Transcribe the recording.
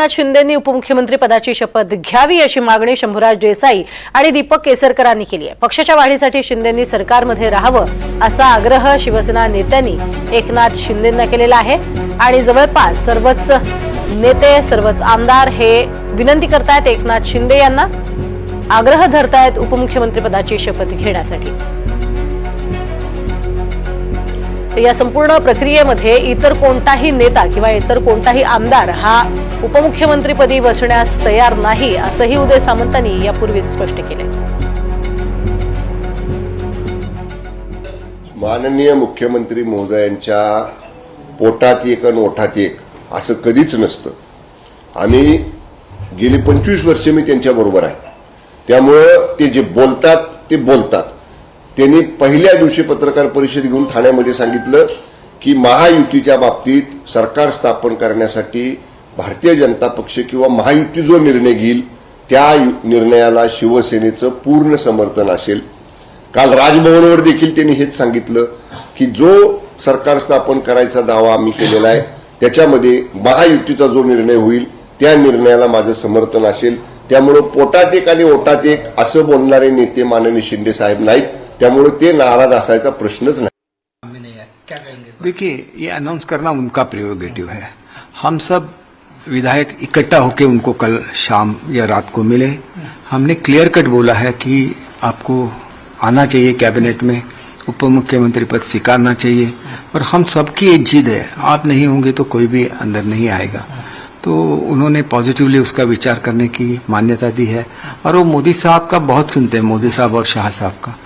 एकनाथ शिंदेंनी उपमुख्यमंत्री पदाची शपथ घ्यावी अशी मागणी शंभूराज देसाई आणि दीपक केसरकरांनी केली आहे। पक्षाच्या वाढीसाठी शिंदेंनी सरकारमध्ये राहावं असा आग्रह शिवसेना नेत्यांनी एकनाथ शिंदेंना केलेला आहे आणि जवळपास सर्वच नेते सर्वच आमदार हे विनंती करतायत एकनाथ शिंदे यांना, आग्रह धरतायत उपमुख्यमंत्री पदाची शपथ घेण्यासाठी। या संपूर्ण प्रक्रियेमध्ये इतर कोणताही नेता किंवा इतर कोणताही आमदार हा उपमुख्यमंत्रीपदी बसण्यास तयार नाही असंही उदय सामंतांनी यापूर्वीच स्पष्ट केले। माननीय मुख्यमंत्री महोदयांच्या पोटात एक आणि ओठात एक असं कधीच नसतं। आम्ही गेली 25 वर्षे मी त्यांच्या बरोबर आहे, त्यामुळे ते जे बोलतात ते बोलतात। त्यांनी पहिल्या दिवशी पत्रकार परिषद घेऊन ठाण्यामध्ये सांगितलं की महायुतीच्या बाबतीत सरकार स्थापन करण्यासाठी भारतीय जनता पक्ष किंवा महायुती जो निर्णय घेईल त्या निर्णयाला शिवसेनेचं पूर्ण समर्थन असेल। काल राजभवनावर देखील त्यांनी हेच सांगितलं की जो सरकार स्थापन करायचा दावा आम्ही केलेला आहे त्याच्यामध्ये महायुतीचा जो निर्णय होईल त्या निर्णयाला माझं समर्थन असेल। त्यामुळे पोटात एक आणि ओटात एक असं बोलणारे नेते माननीय शिंदे साहेब नाहीत, त्यामुळे ते नाराज असायचा प्रश्नच नाही। देखिए, ये अनाउंस करना उनका प्रेरोगेटिव है। हम सब विधायक इकट्ठा होकर उनको कल शाम या रात को मिले। हमने क्लियर कट बोला है कि आपको आना चाहिए कैबिनेट में, उप मुख्यमंत्री पद स्वीकारना चाहिए और हम सबकी एक जिद है, आप नहीं होंगे तो कोई भी अंदर नहीं आएगा। तो उन्होंने पॉजिटिवली उसका विचार करने की मान्यता दी है और वो मोदी साहब का बहुत सुनते हैं, मोदी साहब और शाह साहब का।